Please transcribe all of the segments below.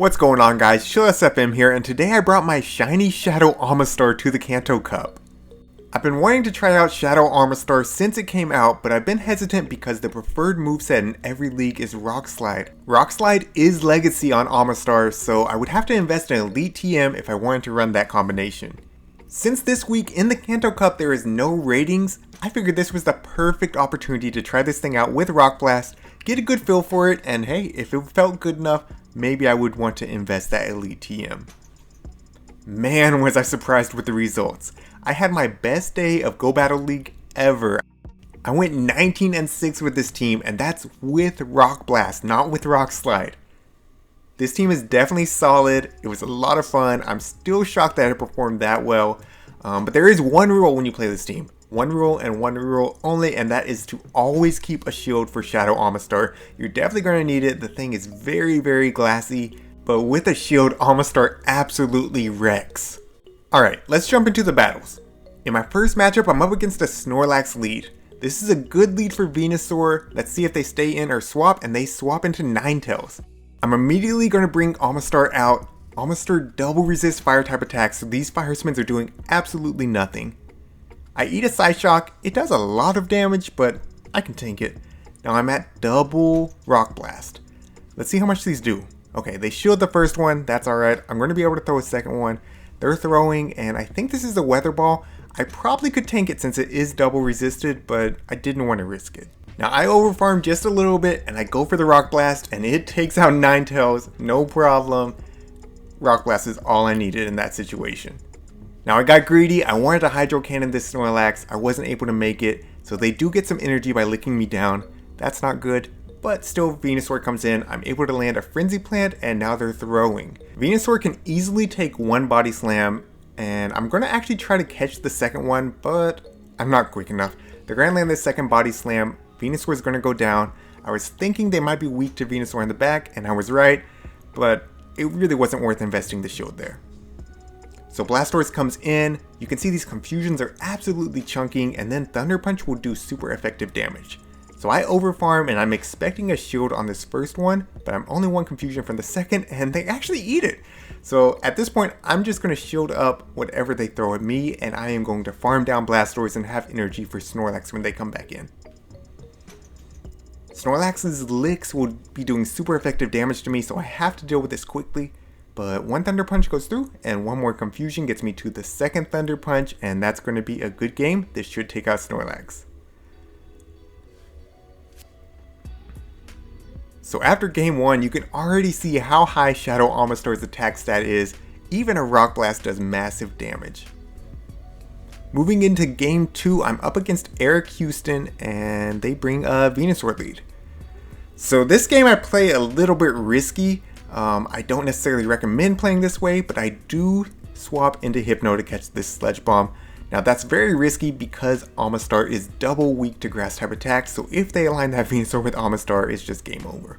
What's going on, guys? ChillisFM here, and today I brought my shiny Shadow Omastar to the Kanto Cup. I've been wanting to try out Shadow Omastar since it came out, but I've been hesitant because the preferred moveset in every league is Rock Slide. Rock Slide is Legacy on Omastar, so I would have to invest in Elite TM if I wanted to run that combination. Since this week in the Kanto Cup there is no ratings, I figured this was the perfect opportunity to try this thing out with Rock Blast, get a good feel for it, and hey, if it felt good enough, maybe I would want to invest that Elite TM. Man, was I surprised with the results. I had my best day of Go Battle League ever. I went 19-6 with this team, and that's with Rock Blast, not with Rock Slide. This team is definitely solid. It was a lot of fun. I'm still shocked that it performed that well. But there is one rule when you play this team. One rule and one rule only, and that is to always keep a shield for Shadow Omastar. You're definitely going to need it. The thing is very, very glassy, but with a shield, Omastar absolutely wrecks. Alright, let's jump into the battles. In my first matchup, I'm up against a Snorlax lead. This is a good lead for Venusaur. Let's see if they stay in or swap, and they swap into Ninetales. I'm immediately going to bring Omastar out. Omastar double resist fire type attacks, so these fire spins are doing absolutely nothing. I eat a Psyshock. It does a lot of damage, but I can tank it. Now I'm at double Rock Blast. Let's see how much these do. Okay, they shield the first one. That's alright. I'm going to be able to throw a second one. They're throwing, and I think this is a Weather Ball. I probably could tank it since it is double resisted, but I didn't want to risk it. Now I overfarm just a little bit, and I go for the Rock Blast, and it takes out Ninetales. No problem. Rock Blast is all I needed in that situation. Now I got greedy. I wanted to Hydro Cannon this Snorlax. I wasn't able to make it, so they do get some energy by licking me down. That's not good, but still Venusaur comes in. I'm able to land a Frenzy Plant, and now they're throwing. Venusaur can easily take one Body Slam, and I'm going to actually try to catch the second one, but I'm not quick enough. They're going to land the second Body Slam. Venusaur is going to go down. I was thinking they might be weak to Venusaur in the back, and I was right, but it really wasn't worth investing the shield there. So Blastoise comes in. You can see these confusions are absolutely chunking, and then Thunder Punch will do super effective damage. So I overfarm, and I'm expecting a shield on this first one, but I'm only one confusion from the second, and they actually eat it. So at this point, I'm just going to shield up whatever they throw at me, and I am going to farm down Blastoise and have energy for Snorlax when they come back in. Snorlax's licks will be doing super effective damage to me, so I have to deal with this quickly. But one Thunder Punch goes through, and one more confusion gets me to the second Thunder Punch, and that's going to be a good game. This should take out Snorlax. So after game 1, you can already see how high Shadow Omastar's attack stat is. Even a Rock Blast does massive damage. Moving into game 2, I'm up against Eric Houston, and they bring a Venusaur lead. So this game I play a little bit risky. I don't necessarily recommend playing this way, but I do swap into Hypno to catch this Sledge Bomb. Now that's very risky because Omastar is double weak to grass type attacks, so if they align that Venusaur with Omastar, it's just game over.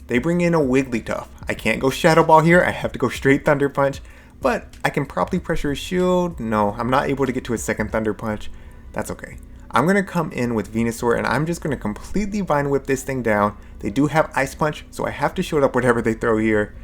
They bring in a Wigglytuff. I can't go Shadow Ball here, I have to go straight Thunder Punch, but I can probably pressure a shield. No, I'm not able to get to a second Thunder Punch. That's okay. I'm going to come in with Venusaur, and I'm just going to completely Vine Whip this thing down. They do have Ice Punch, so I have to shield up whatever they throw here.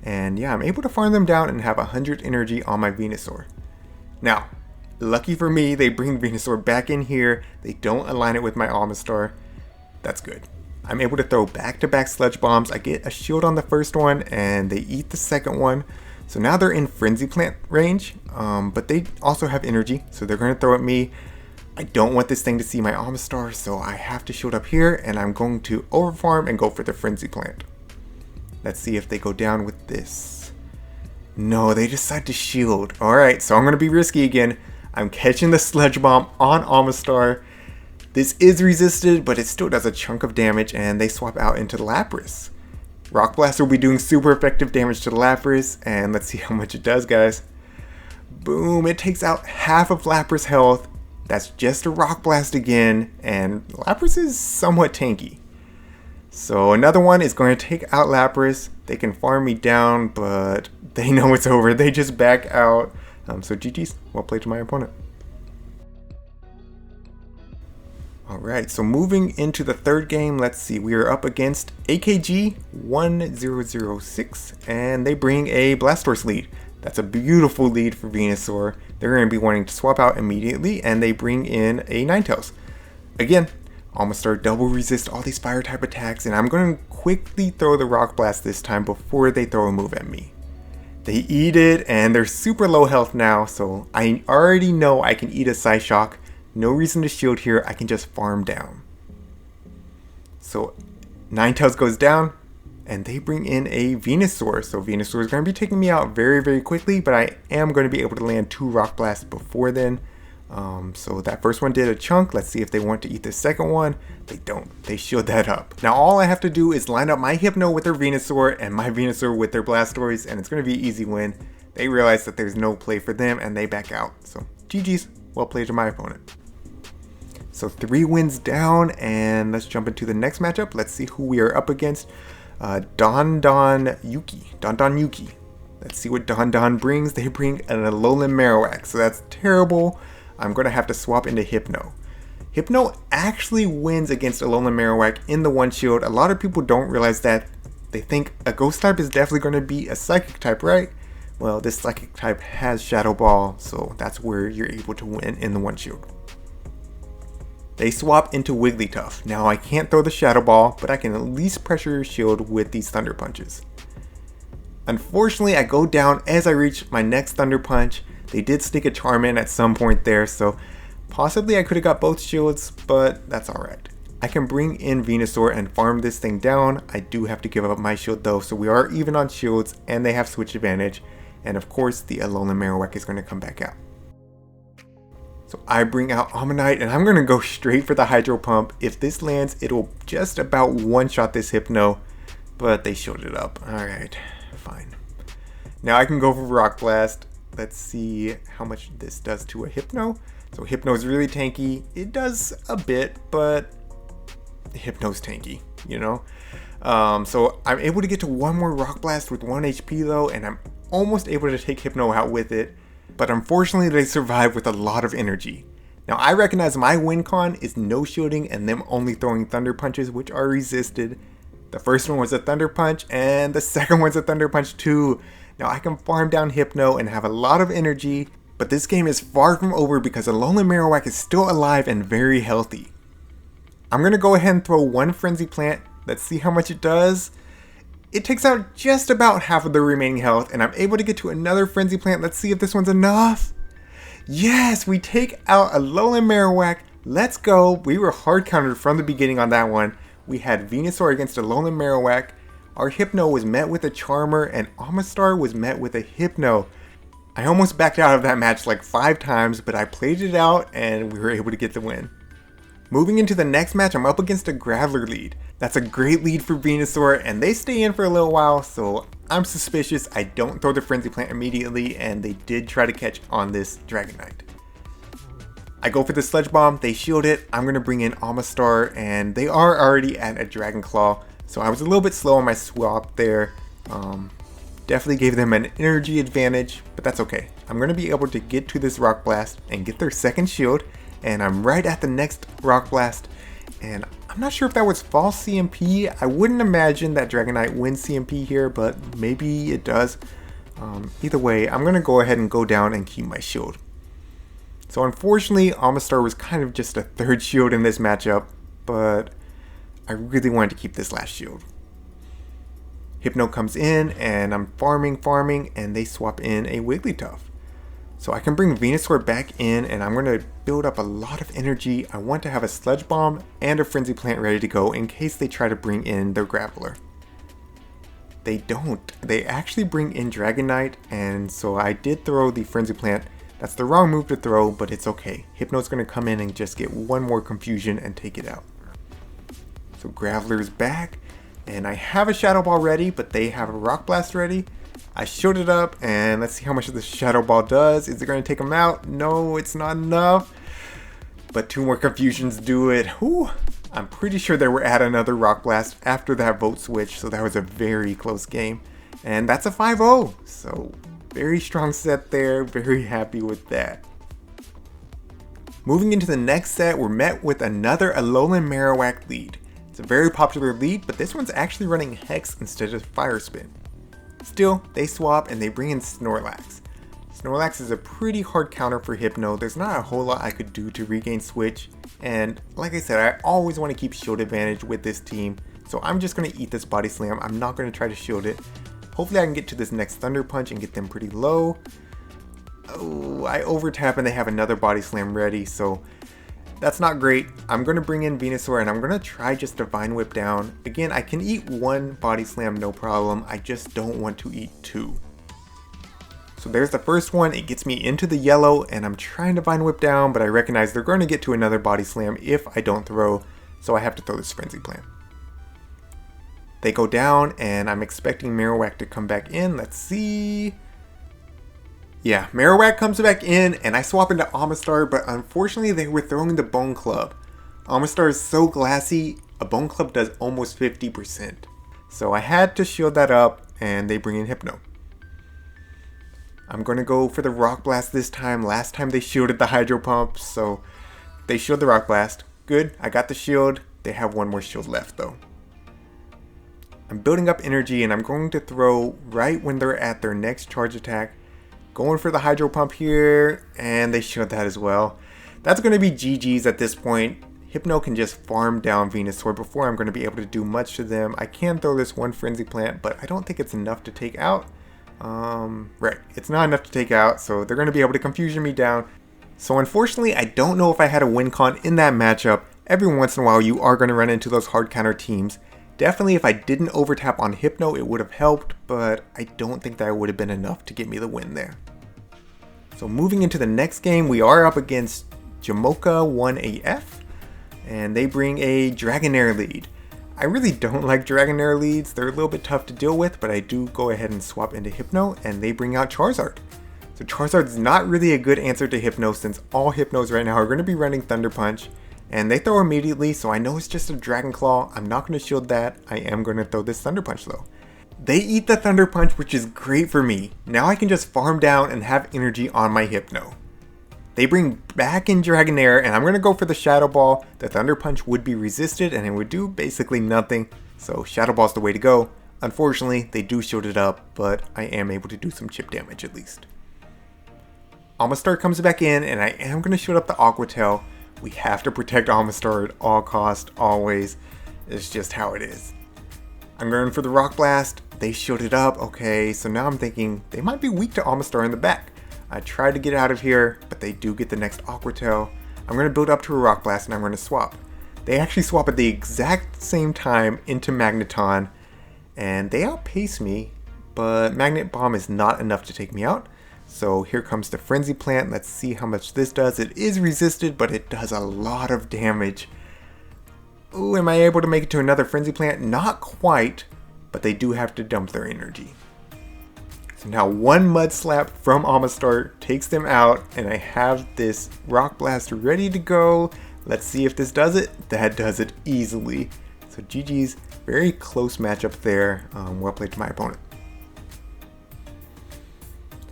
And yeah, I'm able to farm them down and have 100 energy on my Venusaur. Now, lucky for me, they bring Venusaur back in here. They don't align it with my Omastar. That's good. I'm able to throw back-to-back Sludge Bombs. I get a shield on the first one, and they eat the second one. So now they're in Frenzy Plant range, but they also have energy, so they're going to throw at me. I don't want this thing to see my Omastar, so I have to shield up here, and I'm going to overfarm and go for the Frenzy Plant. Let's see if they go down with this. No, they decide to shield. Alright, so I'm going to be risky again. I'm catching the Sludge Bomb on Omastar. This is resisted, but it still does a chunk of damage, and they swap out into the Lapras. Rock Blast will be doing super effective damage to the Lapras, and let's see how much it does, guys. Boom, it takes out half of Lapras' health. That's just a Rock Blast again, and Lapras is somewhat tanky. So another one is going to take out Lapras. They can farm me down, but they know it's over. They just back out. So GG's, well played to my opponent. Alright, so moving into the third game, let's see, we are up against AKG 1006, and they bring a Blastoise lead. That's a beautiful lead for Venusaur. They're going to be wanting to swap out immediately, and they bring in a Ninetales. Again, Omastar double resist all these fire type attacks, and I'm going to quickly throw the Rock Blast this time before they throw a move at me. They eat it, and they're super low health now, so I already know I can eat a Psyshock. No reason to shield here, I can just farm down. So Ninetales goes down, and they bring in a Venusaur. So Venusaur is going to be taking me out very, very quickly, but I am going to be able to land 2 Rock Blasts before then. So that first one did a chunk. Let's see if they want to eat the second one. They don't. They shield that up. Now all I have to do is line up my Hypno with their Venusaur and my Venusaur with their Blastoise, and it's going to be an easy win. They realize that there's no play for them, and they back out. So GG's. Well played to my opponent. So 3 wins down, and let's jump into the next matchup. Let's see who we are up against. Don Yuki. Let's see what Don brings. They bring an Alolan Marowak, so that's terrible. I'm going to have to swap into Hypno. Hypno actually wins against Alolan Marowak in the one shield. A lot of people don't realize that. They think a Ghost type is definitely going to be a Psychic type, right? Well, this Psychic type has Shadow Ball, so that's where you're able to win in the one shield. They swap into Wigglytuff. Now I can't throw the Shadow Ball, but I can at least pressure your shield with these Thunder Punches. Unfortunately, I go down as I reach my next Thunder Punch. They did sneak a Charm in at some point there, so possibly I could have got both shields, but that's alright. I can bring in Venusaur and farm this thing down. I do have to give up my shield though, so we are even on shields and they have switch advantage. And of course, the Alolan Marowak is going to come back out. So I bring out Omanyte, and I'm going to go straight for the Hydro Pump. If this lands, it'll just about one-shot this Hypno, but they shielded it up. Alright, fine. Now I can go for Rock Blast. Let's see how much this does to a Hypno. So Hypno is really tanky. It does a bit, but Hypno's tanky, you know? So I'm able to get to one more Rock Blast with 1 HP though, and I'm almost able to take Hypno out with it. But unfortunately they survive with a lot of energy. Now I recognize my win con is no shielding and them only throwing Thunder Punches, which are resisted. The first one was a Thunder Punch and the second one's a Thunder Punch too. Now I can farm down Hypno and have a lot of energy, but this game is far from over because Alolan Marowak is still alive and very healthy. I'm going to go ahead and throw 1 Frenzy Plant. Let's see how much it does. It takes out just about half of the remaining health, and I'm able to get to another Frenzy Plant. Let's see if this one's enough. Yes, we take out Alolan Marowak. Let's go. We were hard countered from the beginning on that one. We had Venusaur against Alolan Marowak. Our Hypno was met with a Charmer, and Omastar was met with a Hypno. I almost backed out of that match like 5 times, but I played it out, and we were able to get the win. Moving into the next match, I'm up against a Graveler lead. That's a great lead for Venusaur, and they stay in for a little while, so I'm suspicious. I don't throw the Frenzy Plant immediately, and they did try to catch on this Dragonite. I go for the Sludge Bomb, they shield it. I'm going to bring in Omastar, and they are already at a Dragon Claw, so I was a little bit slow on my swap there. Definitely gave them an energy advantage, but that's okay. I'm going to be able to get to this Rock Blast and get their second shield, and I'm right at the next Rock Blast, and I'm not sure if that was false CMP. I wouldn't imagine that Dragonite wins CMP here, but maybe it does. Either way, I'm going to go ahead and go down and keep my shield. So unfortunately, Omastar was kind of just a third shield in this matchup, but I really wanted to keep this last shield. Hypno comes in, and I'm farming, and they swap in a Wigglytuff. So I can bring Venusaur back in, and I'm going to build up a lot of energy. I want to have a Sludge Bomb and a Frenzy Plant ready to go in case they try to bring in their Graveler. They don't. They actually bring in Dragonite, and so I did throw the Frenzy Plant. That's the wrong move to throw, but it's okay. Hypno's going to come in and just get one more confusion and take it out. So Graveler's back, and I have a Shadow Ball ready, but they have a Rock Blast ready. I showed it up, and let's see how much the Shadow Ball does. Is it going to take him out? No, it's not enough. But 2 more confusions do it. Whew. I'm pretty sure they were at another Rock Blast after that vote switch, so that was a very close game. And that's a 5-0. So very strong set there. Very happy with that. Moving into the next set, we're met with another Alolan Marowak lead. It's a very popular lead, but this one's actually running Hex instead of Fire Spin. Still, they swap and they bring in Snorlax. Snorlax is a pretty hard counter for Hypno. There's not a whole lot I could do to regain switch, and like I said, I always want to keep shield advantage with this team, so I'm just going to eat this Body Slam. I'm not going to try to shield it. Hopefully I can get to this next Thunder Punch and get them pretty low. Oh, I overtap and they have another Body Slam ready, so that's not great. I'm going to bring in Venusaur and I'm going to try just Divine Whip down. Again, I can eat one Body Slam, no problem. I just don't want to eat two. So there's the first one. It gets me into the yellow and I'm trying to Divine Whip down, but I recognize they're going to get to another Body Slam if I don't throw, so I have to throw this Frenzy Plant. They go down and I'm expecting Marowak to come back in. Let's see. Yeah, Marowak comes back in and I swap into Omastar, but unfortunately they were throwing the Bone Club. Omastar is so glassy, a Bone Club does almost 50%. So I had to shield that up and they bring in Hypno. I'm going to go for the Rock Blast this time. Last time they shielded the Hydro Pump, so they shield the Rock Blast. Good, I got the shield. They have one more shield left though. I'm building up energy and I'm going to throw right when they're at their next charge attack. Going for the Hydro Pump here, and they shield that as well. That's going to be GG's at this point. Hypno can just farm down Venusaur before I'm going to be able to do much to them. I can throw this one Frenzy Plant, but I don't think it's enough to take out. Right, it's not enough to take out, so they're going to be able to confusion me down. So unfortunately, I don't know if I had a win con in that matchup. Every once in a while, you are going to run into those hard counter teams. Definitely if I didn't overtap on Hypno, it would have helped, but I don't think that would have been enough to get me the win there. So moving into the next game, we are up against Jamocha 1AF, and they bring a Dragonair lead. I really don't like Dragonair leads, they're a little bit tough to deal with, but I do go ahead and swap into Hypno, and they bring out Charizard. So Charizard's not really a good answer to Hypno, since all Hypnos right now are going to be running Thunder Punch, and they throw immediately, so I know it's just a Dragon Claw. I'm not going to shield that. I am going to throw this Thunder Punch though. They eat the Thunder Punch, which is great for me. Now I can just farm down and have energy on my Hypno. They bring back in Dragonair, and I'm going to go for the Shadow Ball. The Thunder Punch would be resisted, and it would do basically nothing. So Shadow Ball's the way to go. Unfortunately, they do shield it up, but I am able to do some chip damage at least. Omastar comes back in, and I am going to shield up the Aqua Tail. We have to protect Omastar at all costs, always. It's just how it is. I'm going for the Rock Blast. They shield it up. Okay, so now I'm thinking they might be weak to Omastar in the back. I tried to get out of here, but they do get the next Aqua Tail. I'm going to build up to a Rock Blast and I'm going to swap. They actually swap at the exact same time into Magneton, and they outpace me, but Magnet Bomb is not enough to take me out. So here comes the Frenzy Plant. Let's see how much this does. It is resisted, but it does a lot of damage. Ooh, am I able to make it to another Frenzy Plant? Not quite, but they do have to dump their energy. So now one Mud Slap from Omastar takes them out, and I have this Rock Blast ready to go. Let's see if this does it. That does it easily. So GG's, very close matchup there. Well played to my opponent.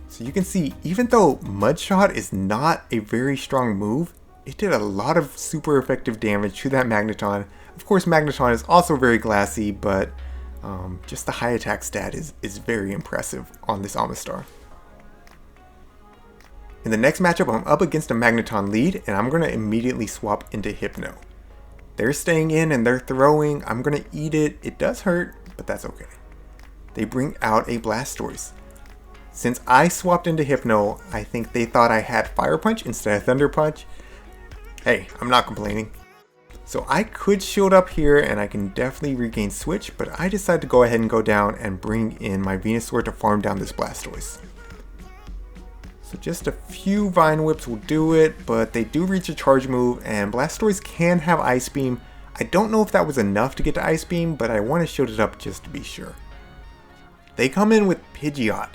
So you can see, even though Mud Shot is not a very strong move, it did a lot of super effective damage to that Magneton. Of course, Magneton is also very glassy, but just the high attack stat is very impressive on this Omastar. In the next matchup, I'm up against a Magneton lead, and I'm going to immediately swap into Hypno. They're staying in and they're throwing. I'm going to eat it. It does hurt, but that's okay. They bring out a Blastoise. Since I swapped into Hypno, I think they thought I had Fire Punch instead of Thunder Punch. Hey, I'm not complaining. So I could shield up here and I can definitely regain switch, but I decided to go ahead and go down and bring in my Venusaur to farm down this Blastoise. So just a few Vine Whips will do it, but they do reach a charge move, and Blastoise can have Ice Beam. I don't know if that was enough to get to Ice Beam, but I want to shield it up just to be sure. They come in with Pidgeot.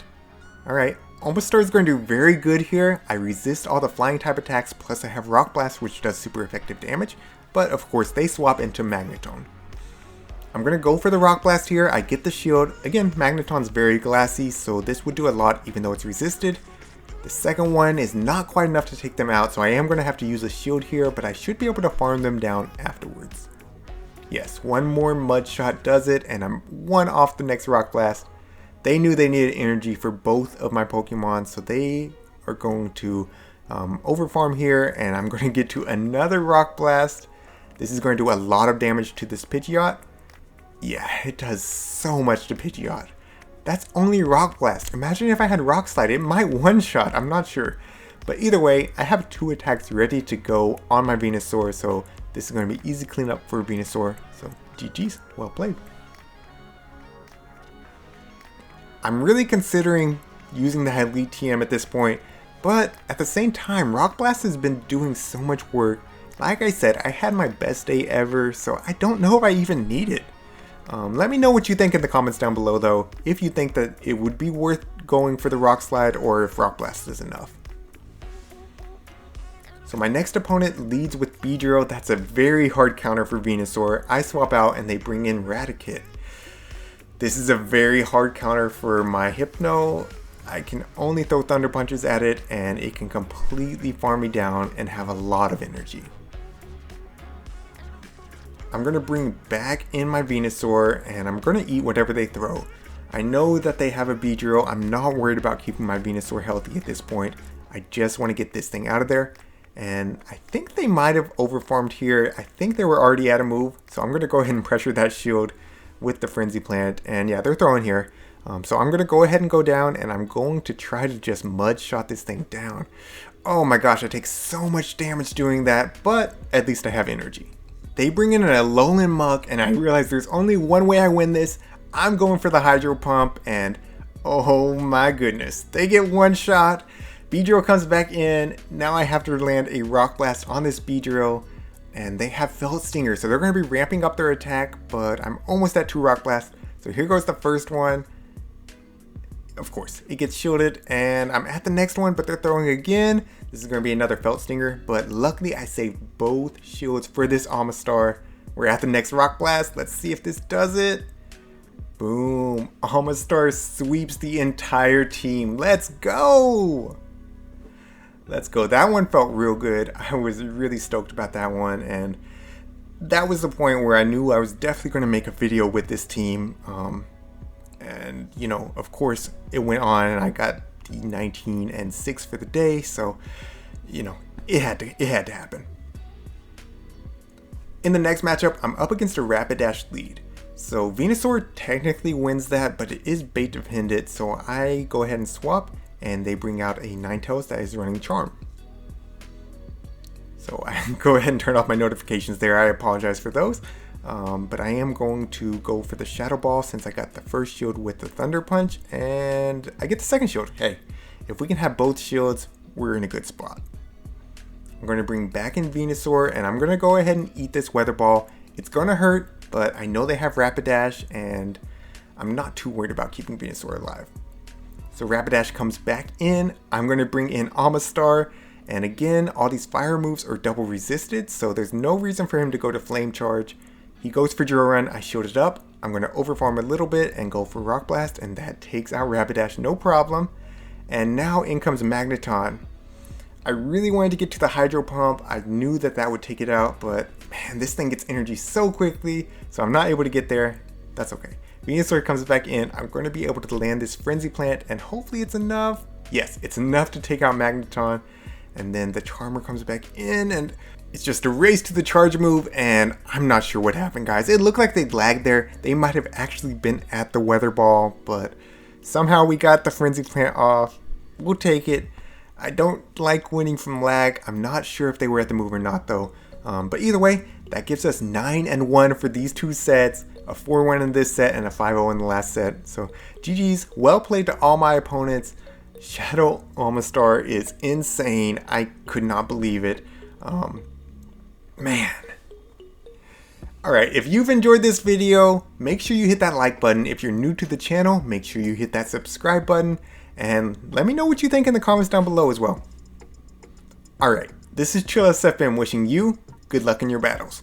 Alright, Omastar is going to do very good here. I resist all the flying type attacks, plus I have Rock Blast, which does super effective damage, but of course they swap into Magneton. I'm going to go for the Rock Blast here. I get the shield. Again, Magneton's very glassy, so this would do a lot even though it's resisted. The second one is not quite enough to take them out, so I am going to have to use a shield here, but I should be able to farm them down afterwards. Yes, one more mud shot does it, and I'm one off the next rock blast. They knew they needed energy for both of my Pokemon, so they are going to overfarm here, and I'm going to get to another rock blast. This is going to do a lot of damage to this Pidgeot. Yeah, it does so much to Pidgeot. That's only rock blast. Imagine if I had rock slide, it might one-shot, I'm not sure. But either way, I have 2 attacks ready to go on my Venusaur, so this is going to be easy cleanup for Venusaur. So GG's, well played. I'm really considering using the Elite TM at this point, but at the same time, Rock Blast has been doing so much work. Like I said, I had my best day ever, so I don't know if I even need it. Let me know what you think in the comments down below though, if you think that it would be worth going for the Rock Slide or if Rock Blast is enough. So my next opponent leads with Beedrill. That's a very hard counter for Venusaur. I swap out and they bring in Raticate. This is a very hard counter for my Hypno. I can only throw Thunder Punches at it and it can completely farm me down and have a lot of energy. I'm going to bring back in my Venusaur and I'm going to eat whatever they throw. I know that they have a Beedrill. I'm not worried about keeping my Venusaur healthy at this point. I just want to get this thing out of there. And I think they might have overfarmed here. I think they were already at a move. So I'm going to go ahead and pressure that shield with the Frenzy Plant. And yeah, they're throwing here. So I'm going to go ahead and go down and I'm going to try to just mud shot this thing down. Oh my gosh, I take so much damage doing that, but at least I have energy. They bring in an Alolan Muck and I realize there's only one way I win this. I'm going for the Hydro Pump and oh my goodness, they get one shot. Beedrill comes back in. Now I have to land a Rock Blast on this Beedrill and they have Felt Stinger, so they're going to be ramping up their attack, but I'm almost at 2 Rock Blasts. So here goes the first one. Of course, it gets shielded and I'm at the next one, but they're throwing again. This is going to be another Felt Stinger, but luckily I saved both shields for this Omastar. We're at the next Rock Blast. Let's see if this does it. Boom. Omastar sweeps the entire team. Let's go. Let's go. That one felt real good. I was really stoked about that one, and that was the point where I knew I was definitely going to make a video with this team. And you know, of course it went on and I got the 19 and 6 for the day, so you know, it had to happen. In the next matchup, I'm up against a Rapidash lead. So Venusaur technically wins that, but it is bait dependent, so I go ahead and swap and they bring out a Ninetales that is running Charm. So I go ahead and turn off my notifications there. I apologize for those. But I am going to go for the Shadow Ball since I got the first shield with the Thunder Punch and I get the second shield. Hey, if we can have both shields, we're in a good spot. I'm going to bring back in Venusaur and I'm going to go ahead and eat this Weather Ball. It's going to hurt, but I know they have Rapidash and I'm not too worried about keeping Venusaur alive. So Rapidash comes back in. I'm going to bring in Omastar. And again, all these fire moves are double resisted, so there's no reason for him to go to Flame Charge. He goes for Drill Run, I shielded up. I'm going to overfarm a little bit and go for Rock Blast, and that takes out Rapidash, no problem. And now in comes Magneton. I really wanted to get to the Hydro Pump. I knew that that would take it out, but man, this thing gets energy so quickly, so I'm not able to get there. That's okay. Venusaur comes back in. I'm going to be able to land this Frenzy Plant, and hopefully it's enough. Yes, it's enough to take out Magneton. And then the Charmer comes back in and it's just a race to the charge move, and I'm not sure what happened, guys. It looked like they lagged there. They might have actually been at the Weather Ball, but somehow we got the Frenzy Plant off. We'll take it. I don't like winning from lag. I'm not sure if they were at the move or not though. But either way, that gives us 9-1 for these two sets. A 4-1 in this set and a 5-0 in the last set. So GG's, well played to all my opponents. Shadow Omastar is insane. I could not believe it. Man. Alright, if you've enjoyed this video, make sure you hit that like button. If you're new to the channel, make sure you hit that subscribe button. And let me know what you think in the comments down below as well. Alright, this is ChillisFM wishing you good luck in your battles.